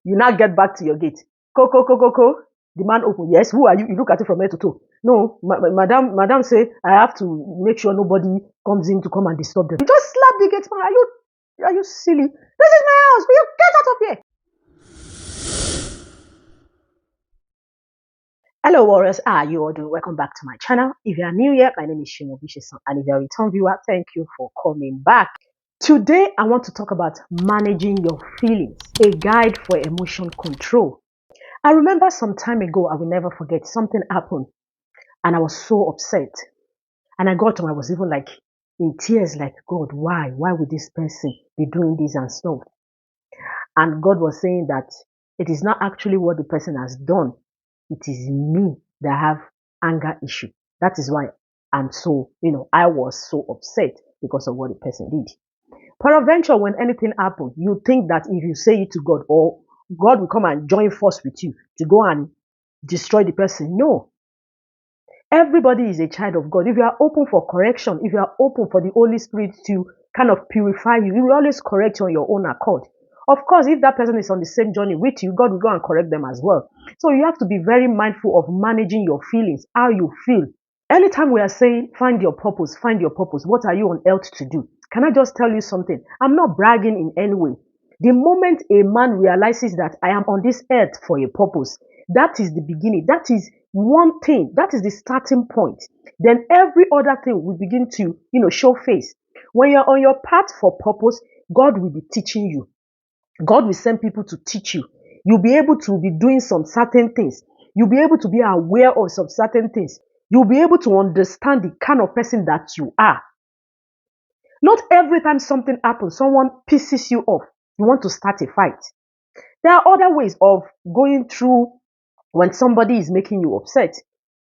You now get back to your gate. Ko. The man open. Yes, who are you? You look at it from head to toe. No, madam say I have to make sure nobody comes in to come and disturb them. You just slap the gate man. Are you silly? This is my house. Will you get out of here? Hello warriors, how are you all doing? Welcome back to my channel. If you are new here, my name is seunobisesan, and if you are a return viewer, thank you for coming back. Today, I want to talk about managing your feelings, a guide for emotion control. I remember some time ago, I will never forget, something happened and I was so upset. And I got home, I was even like in tears, like, God, why? Why would this person be doing this and stuff? And God was saying that it is not actually what the person has done. It is me that have anger issue. That is why I'm so, I was so upset because of what the person did. Peradventure, when anything happens, you think that if you say it to God, or God will come and join force with you to go and destroy the person. No. Everybody is a child of God. If you are open for correction, if you are open for the Holy Spirit to kind of purify you, He will always correct you on your own accord. Of course, if that person is on the same journey with you, God will go and correct them as well. So you have to be very mindful of managing your feelings, how you feel. Anytime we are saying, find your purpose, what are you on earth to do? Can I just tell you something? I'm not bragging in any way. The moment a man realizes that I am on this earth for a purpose, that is the beginning. That is one thing. That is the starting point. Then every other thing will begin to, show face. When you're on your path for purpose, God will be teaching you. God will send people to teach you. You'll be able to be doing some certain things. You'll be able to be aware of some certain things. You'll be able to understand the kind of person that you are. Not every time something happens, someone pisses you off, you want to start a fight. There are other ways of going through when somebody is making you upset.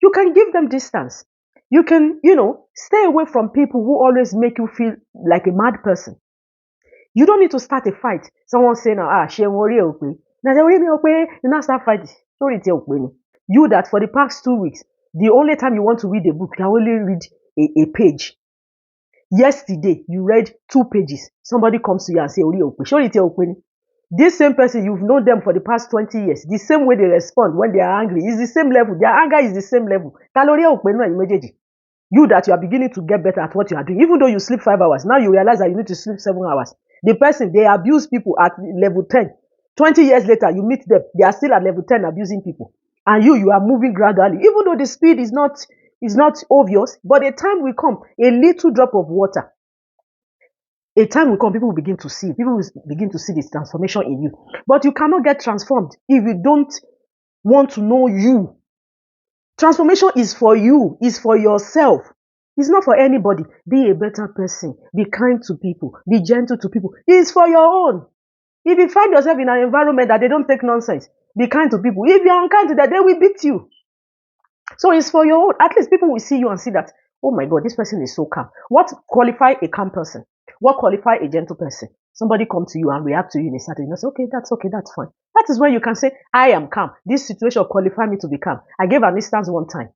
You can give them distance. You can, stay away from people who always make you feel like a mad person. You don't need to start a fight. Someone saying, she worry okay. Now they worry me okay. You now start fighting. You that for the past 2 weeks, the only time you want to read a book, you can only read a page. Yesterday, you read 2 pages. Somebody comes to you and say, this same person, you've known them for the past 20 years. The same way they respond when they are angry is the same level. Their anger is the same level. You that you are beginning to get better at what you are doing. Even though you sleep 5 hours, now you realize that you need to sleep 7 hours. The person, they abuse people at level 10. 20 years later, you meet them. They are still at level 10 abusing people. And you are moving gradually. Even though the speed is not obvious, but a time will come, a little drop of water. A time will come, people will begin to see. People will begin to see this transformation in you. But you cannot get transformed if you don't want to know you. Transformation is for you, is for yourself. It's not for anybody. Be a better person. Be kind to people. Be gentle to people. It's for your own. If you find yourself in an environment that they don't take nonsense, be kind to people. If you're unkind to them, they will beat you. So it's for your own. At least people will see you and see that, oh my God, this person is so calm. What qualify a calm person? What qualify a gentle person? Somebody come to you and react to you in a certain way. You say, okay, that's fine. That is where you can say, I am calm. This situation qualify me to be calm. I gave an instance one time.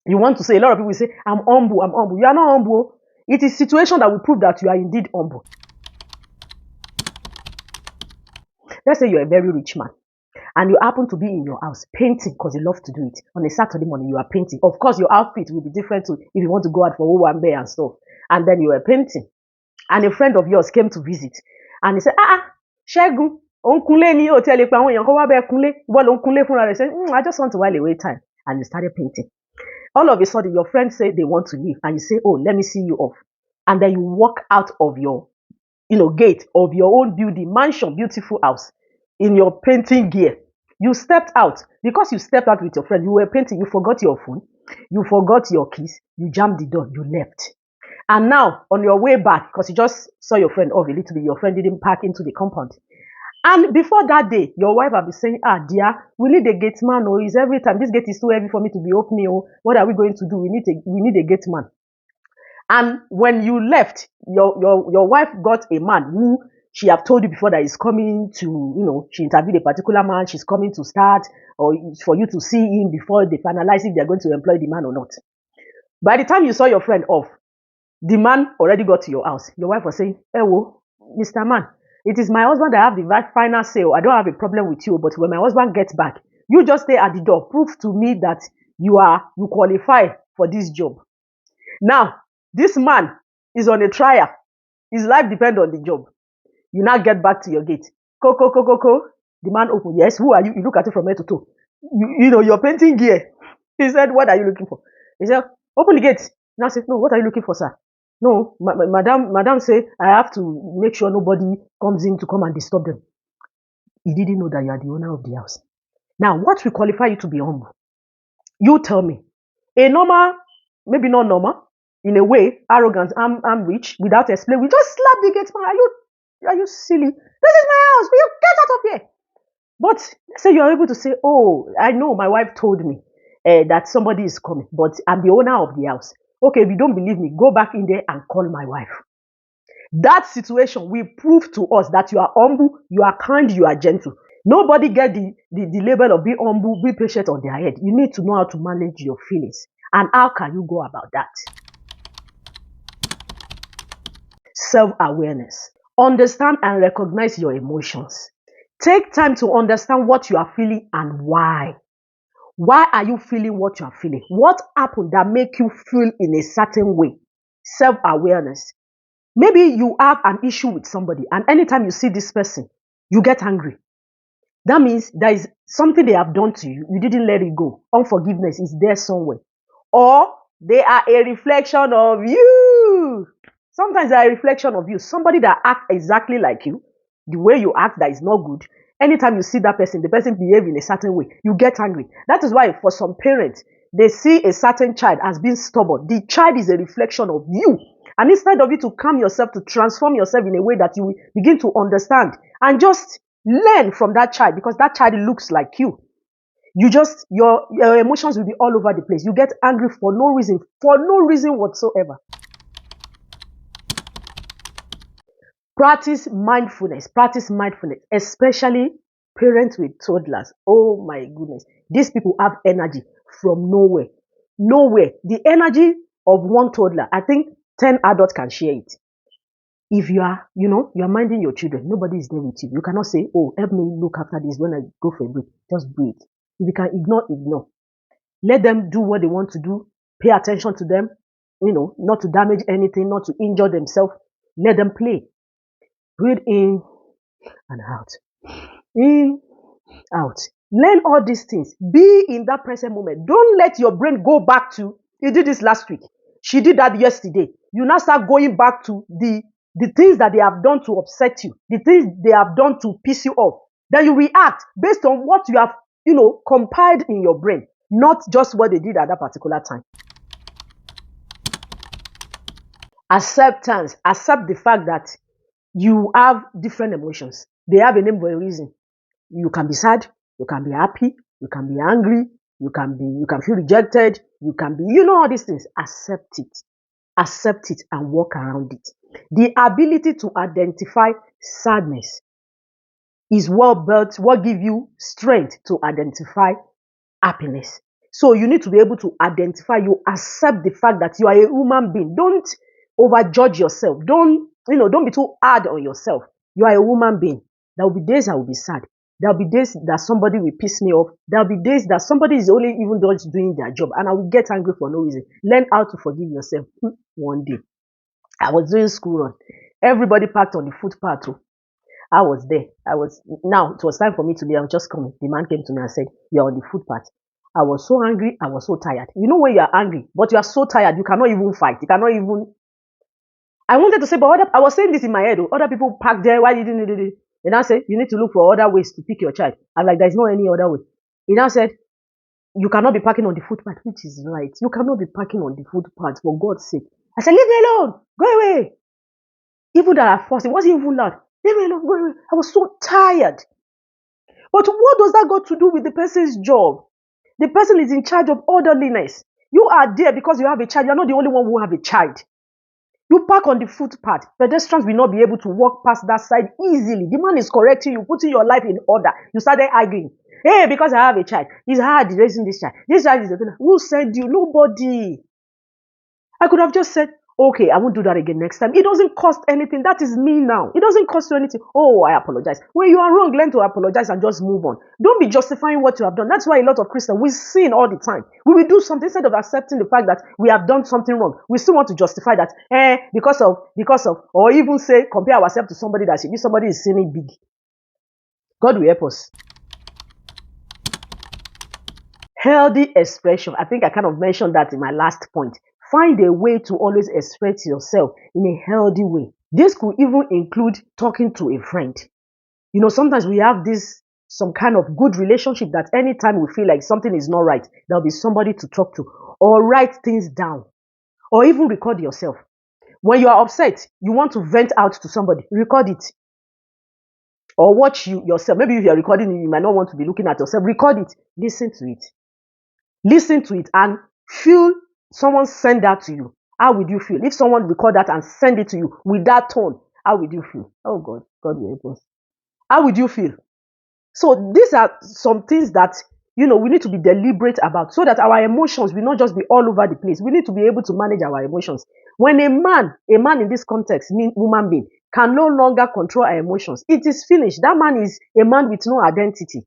You want to say, a lot of people will say, I'm humble. You are not humble. It is situation that will prove that you are indeed humble. Let's say you're a very rich man and you happen to be in your house painting because you love to do it. On a Saturday morning, you are painting. Of course, your outfit will be different to if you want to go out for Owambe and stuff. And then you are painting. And a friend of yours came to visit. And he said, Shegun, onkunle ni o tele pa awon eyan ko wa be kunle. Iwo lo kunle funra re say, I just want to while away time. And you started painting. All of a sudden, your friends say they want to leave. And you say, oh, let me see you off. And then you walk out of your, gate of your own building, mansion, beautiful house in your painting gear. You stepped out. Because you stepped out with your friend, you were painting, you forgot your phone, you forgot your keys, you jammed the door, you left. And now, on your way back, because you just saw your friend off a little bit, your friend didn't park into the compound. And before that day, your wife will be saying, dear, we need a gate man. Oh, it's every time. This gate is too heavy for me to be opening. Oh, what are we going to do? We need a gate man. And when you left, your wife got a man who she have told you before that is coming to, she interviewed a particular man. She's coming to start or for you to see him before they finalize if they're going to employ the man or not. By the time you saw your friend off, the man already got to your house. Your wife was saying, hey, Mr. Man, It is my husband that have the right final say. I don't have a problem with you, but when my husband gets back, you just stay at the door. Prove to me that you qualify for this job. Now, this man is on a trial. His life depends on the job. You now get back to your gate. Ko. The man open. Yes, who are you? You look at it from head to toe. You're painting gear. He said, what are you looking for? He said, open the gate. Now I said, no, what are you looking for, sir? No, madam say I have to make sure nobody comes in to come and disturb them. He didn't know that you are the owner of the house. Now, what will qualify you to be humble? You tell me. A normal, maybe not normal, in a way, arrogant, I'm rich, without explaining, we just slap the gate man. Are you silly? This is my house. Will you get out of here? But say you are able to say, oh, I know my wife told me that somebody is coming, but I'm the owner of the house. Okay, if you don't believe me, go back in there and call my wife. That situation will prove to us that you are humble, you are kind, you are gentle. Nobody get the label of be humble, be patient on their head. You need to know how to manage your feelings. And how can you go about that? Self-awareness. Understand and recognize your emotions. Take time to understand what you are feeling and why. Why are you feeling what you are feeling? What happened that make you feel in a certain way? Self-awareness. Maybe you have an issue with somebody and anytime you see this person, you get angry. That means there is something they have done to you. You didn't let it go. Unforgiveness is there somewhere. Or they are a reflection of you. Sometimes they are a reflection of you. Somebody that acts exactly like you, the way you act that is not good. Anytime you see that person, the person behave in a certain way, you get angry. That is why for some parents, they see a certain child as being stubborn. The child is a reflection of you. And instead of you to calm yourself, to transform yourself in a way that you will begin to understand and just learn from that child, because that child looks like you. Your emotions will be all over the place. You get angry for no reason whatsoever. Practice mindfulness, especially parents with toddlers. Oh my goodness. These people have energy from nowhere. Nowhere. The energy of one toddler, I think 10 adults can share it. If you are minding your children, nobody is there with you. You cannot say, oh, help me look after this when I go for a break. Just breathe. If you can ignore. Let them do what they want to do. Pay attention to them, not to damage anything, not to injure themselves. Let them play. Breathe in and out. In, out. Learn all these things. Be in that present moment. Don't let your brain go back to, you did this last week. She did that yesterday. You now start going back to the things that they have done to upset you, the things they have done to piss you off. Then you react based on what you have, compiled in your brain, not just what they did at that particular time. Acceptance. Accept the fact that you have different emotions. They have a name for a reason. You can be sad, you can be happy, you can be angry, you can feel rejected, you can be, all these things. Accept it and work around it. The ability to identify sadness is what gives you strength to identify happiness. So you need to be able to identify, you accept the fact that you are a human being. Don't overjudge yourself. Don't be too hard on yourself. You are a human being. There will be days I will be sad. There will be days that somebody will piss me off. There will be days that somebody is only even just doing their job and I will get angry for no reason. Learn how to forgive yourself. One day, I was doing school run. Everybody parked on the footpath too. I was there. Now it was time for me to leave. I was just coming. The man came to me and said, "You're on the footpath." I was so angry. I was so tired. You know when you are angry, but you are so tired, you cannot even fight. You cannot even. I wanted to say, but I was saying this in my head. Other people parked there. Why didn't they? And I said, you need to look for other ways to pick your child. I'm like, there's no any other way. He now said, you cannot be parking on the footpath, which is right. You cannot be parking on the footpath, for God's sake. I said, leave me alone. Go away. Even that I forced, it wasn't even loud. Leave me alone. Go away. I was so tired. But what does that got to do with the person's job? The person is in charge of orderliness. You are there because you have a child. You are not the only one who have a child. You park on the footpath. Pedestrians will not be able to walk past that side easily. The man is correcting you, putting your life in order. You started arguing. Hey, because I have a child. It's hard raising this child. This child is the thing. Who said you? Nobody. I could have just said, Okay, I won't do that again next time. It doesn't cost anything. That is me now. It doesn't cost you anything. Oh, I apologize. When you are wrong, learn to apologize and just move on. Don't be justifying what you have done. That's why a lot of Christians, we sin all the time. We will do something instead of accepting the fact that we have done something wrong. We still want to justify that, because of, or even say, compare ourselves to somebody that this somebody is sinning big. God will help us. Healthy expression. I think I kind of mentioned that in my last point. Find a way to always express yourself in a healthy way. This could even include talking to a friend. Sometimes we have some kind of good relationship that anytime we feel like something is not right, there'll be somebody to talk to, or write things down, or even record yourself. When you are upset, you want to vent out to somebody, record it. Or watch yourself. Maybe if you're recording, you might not want to be looking at yourself. Record it. Listen to it. Listen to it and feel someone send that to you. How would you feel? If someone record that and send it to you with that tone, how would you feel? Oh God, God will help us. How would you feel? So these are some things that we need to be deliberate about, so that our emotions will not just be all over the place. We need to be able to manage our emotions. When a man in this context, mean human being, can no longer control our emotions, it is finished. That man is a man with no identity.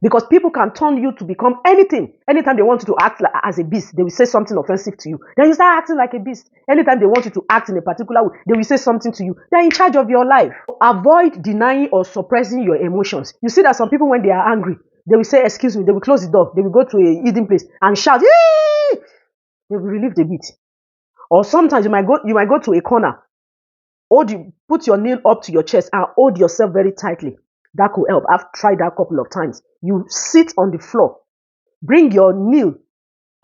Because people can turn you to become anything. Anytime they want you to act as a beast, they will say something offensive to you. Then you start acting like a beast. Anytime they want you to act in a particular way, they will say something to you. They're in charge of your life. Avoid denying or suppressing your emotions. You see that some people, when they are angry, they will say, excuse me, they will close the door. They will go to a hidden place and shout, yee! They will relieve the beat. Or sometimes you might go to a corner. Put your nail up to your chest and hold yourself very tightly. That could help. I've tried that a couple of times. You sit on the floor, bring your knee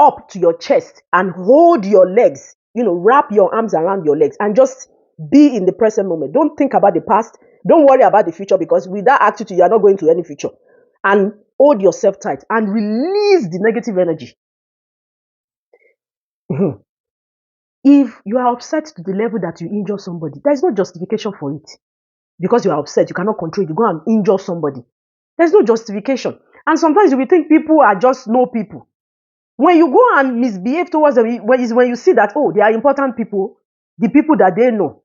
up to your chest and hold your legs, wrap your arms around your legs and just be in the present moment. Don't think about the past. Don't worry about the future, because with that attitude, you are not going to any future. And hold yourself tight and release the negative energy. If you are upset to the level that you injure somebody, there is no justification for it. Because you are upset, you cannot control it, you go and injure somebody. There's no justification. And sometimes you will think people are just no people. When you go and misbehave towards them, when you see that, oh, they are important people, the people that they know.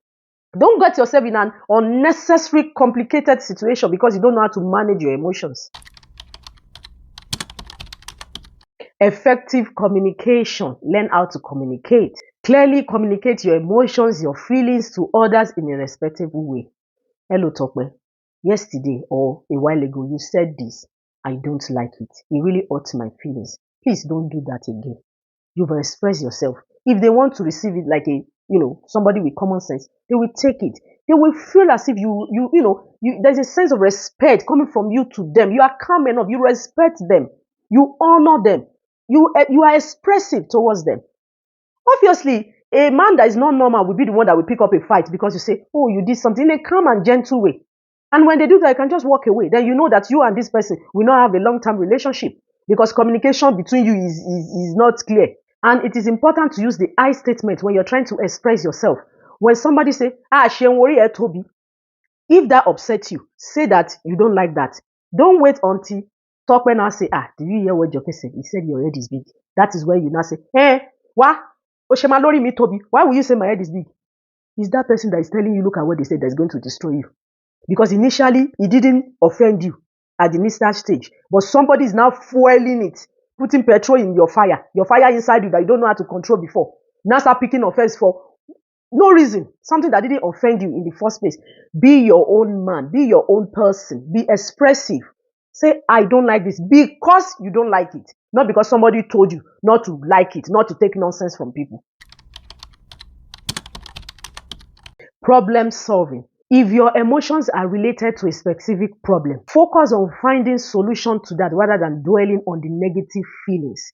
Don't get yourself in an unnecessary, complicated situation because you don't know how to manage your emotions. Effective communication. Learn how to communicate. Clearly communicate your emotions, your feelings to others in a respectful way. Hello, Tokwe. Yesterday or a while ago, you said this. I don't like it. It really hurts my feelings. Please don't do that again. You've expressed yourself. If they want to receive it like somebody with common sense, they will take it. They will feel as if there's a sense of respect coming from you to them. You are calm enough. You respect them. You honor them. You are expressive towards them. Obviously, a man that is not normal will be the one that will pick up a fight because you say, oh, you did something in a calm and gentle way. And when they do that, you can just walk away. Then you know that you and this person will not have a long-term relationship because communication between you is not clear. And it is important to use the I statement when you're trying to express yourself. When somebody say, Toby, if that upsets you, say that you don't like that. Don't wait until talk when I say, did you hear what Joke said? He said your head is big. That is where you now say, what? Oshemalori me, Toby. Why will you say my head is big? Is that person that is telling you, look at what they said, that's going to destroy you. Because initially, it didn't offend you at the initial stage. But somebody is now fueling it, putting petrol in your fire inside you that you don't know how to control before. Now start picking offense for no reason, something that didn't offend you in the first place. Be your own man, be your own person, be expressive. Say, I don't like this because you don't like it. Not because somebody told you not to like it, not to take nonsense from people. Problem solving. If your emotions are related to a specific problem, focus on finding solution to that rather than dwelling on the negative feelings.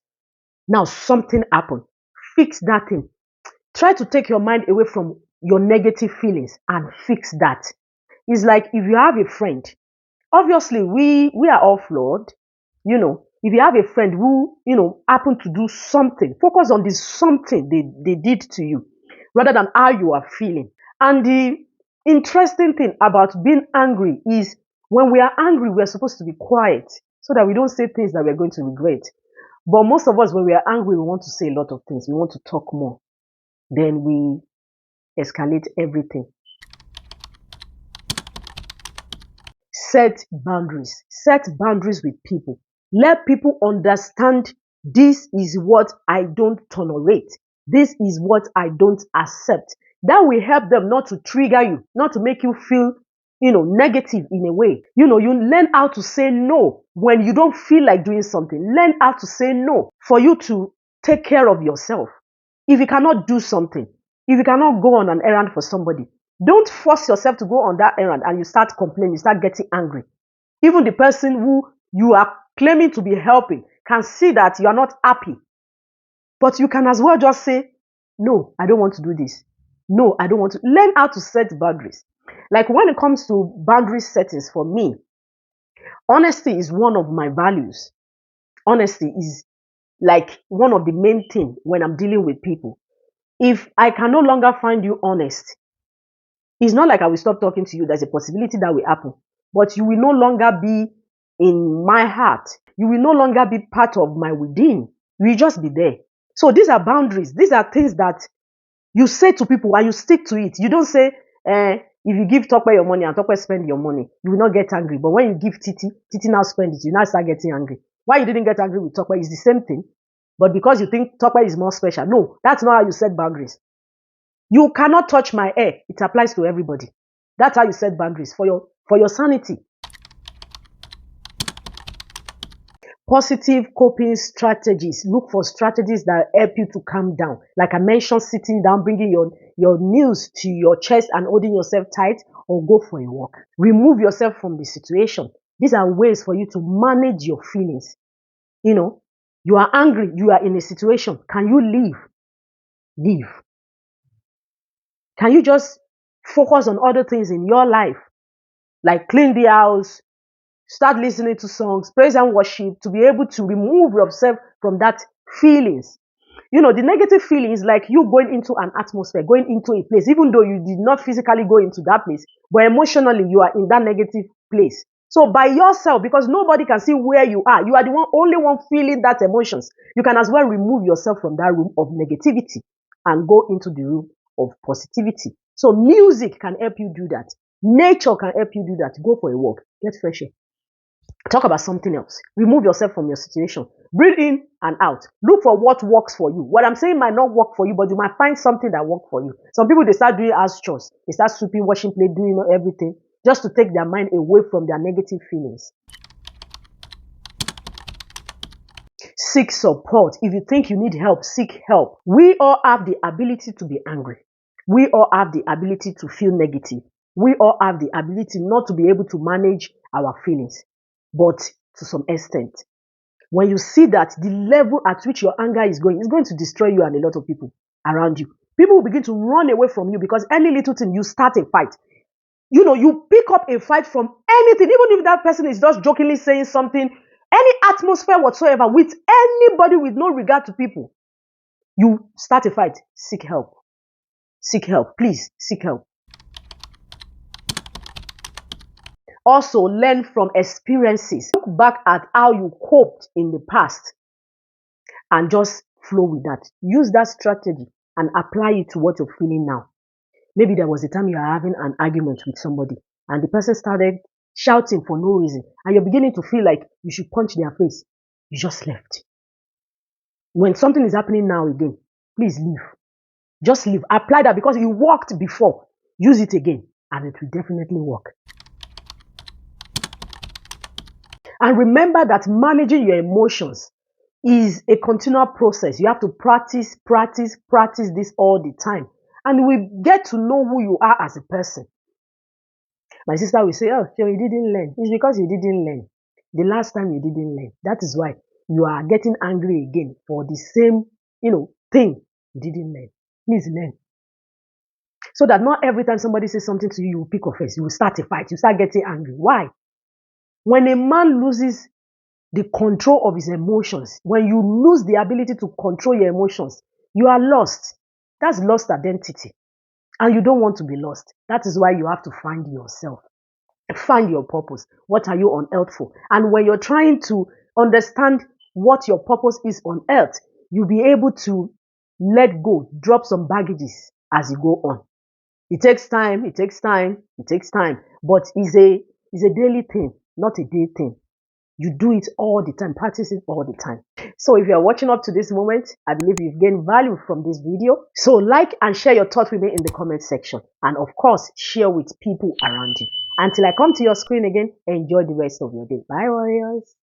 Now, something happened. Fix that thing. Try to take your mind away from your negative feelings and fix that. It's like if you have a friend, obviously we are all flawed. If you have a friend who, happened to do something, focus on this something they did to you rather than how you are feeling. And the interesting thing about being angry is when we are angry, we are supposed to be quiet so that we don't say things that we're going to regret. But most of us, when we are angry, we want to say a lot of things. We want to talk more. then we escalate everything. Set boundaries. Set boundaries with people. Let people understand this is what I don't tolerate. This is what I don't accept. That will help them not to trigger you, not to make you feel, negative in a way. You learn how to say no when you don't feel like doing something. Learn how to say no for you to take care of yourself. If you cannot do something, if you cannot go on an errand for somebody, don't force yourself to go on that errand and you start complaining, you start getting angry. Even the person who you are claiming to be helping can see that you are not happy. But you can as well just say, no, I don't want to do this. No, I don't want to. Learn how to set boundaries. Like when it comes to boundary settings for me, honesty is one of my values. Honesty is like one of the main things when I'm dealing with people. If I can no longer find you honest, it's not like I will stop talking to you. There's a possibility that will happen. But you will no longer be in my heart. You will no longer be part of my within. You will just be there. So these are boundaries. These are things that you say to people and you stick to it. You don't say, if you give Tokwe your money and Tokwe spend your money, you will not get angry. But when you give Titi, Titi now spend it, you now start getting angry. Why you didn't get angry with Tokwe is the same thing. But because you think Tokwe is more special. No, that's not how you set boundaries. You cannot touch my hair. It applies to everybody. That's how you set boundaries for your sanity. Positive coping strategies. Look for strategies that help you to calm down. Like I mentioned, sitting down, bringing your knees to your chest and holding yourself tight, or go for a walk. Remove yourself from the situation. These are ways for you to manage your feelings. You are angry. You are in a situation. Can you leave? Leave. Can you just focus on other things in your life? Like clean the house, start listening to songs, praise and worship, to be able to remove yourself from that feelings. The negative feelings, like you going into an atmosphere, going into a place, even though you did not physically go into that place, but emotionally you are in that negative place. So by yourself, because nobody can see where you are the only one feeling that emotions. You can as well remove yourself from that room of negativity and go into the room of positivity. So music can help you do that. Nature can help you do that. Go for a walk, get fresh air. Talk about something else. Remove yourself from your situation. Breathe in and out. Look for what works for you. What I'm saying might not work for you, but you might find something that works for you. Some people, they start doing house chores. They start sweeping, washing plate, doing everything just to take their mind away from their negative feelings. Seek support. If you think you need help, seek help. We all have the ability to be angry. We all have the ability to feel negative. We all have the ability not to be able to manage our feelings. But to some extent, when you see that the level at which your anger is going to destroy you and a lot of people around you. People will begin to run away from you because any little thing, you start a fight. You pick up a fight from anything, even if that person is just jokingly saying something, any atmosphere whatsoever, with anybody with no regard to people. You start a fight. Seek help. Seek help. Please, seek help. Also, learn from experiences. Look back at how you coped in the past and just flow with that. Use that strategy and apply it to what you're feeling now. Maybe there was a time you are having an argument with somebody and the person started shouting for no reason and you're beginning to feel like you should punch their face. You just left. When something is happening now again, please leave. Just leave. Apply that because it worked before. Use it again and it will definitely work. And remember that managing your emotions is a continual process. You have to practice this all the time. And we get to know who you are as a person. My sister will say, oh, you didn't learn. It's because you didn't learn. The last time you didn't learn. That is why you are getting angry again for the same, thing you didn't learn. Please learn. So that not every time somebody says something to you, you will pick offense. You will start a fight. You start getting angry. Why? When a man loses the control of his emotions, when you lose the ability to control your emotions, you are lost. That's lost identity. And you don't want to be lost. That is why you have to find yourself. Find your purpose. What are you on earth for? And when you're trying to understand what your purpose is on earth, you'll be able to let go, drop some baggages as you go on. It takes time, it takes time, it takes time, but it's a daily thing, not a day thing. You do it all the time, practice it all the time. So if you're watching up to this moment, I believe you've gained value from this video. So like and share your thoughts with me in the comment section. And of course, share with people around you. Until I come to your screen again, enjoy the rest of your day. Bye, warriors.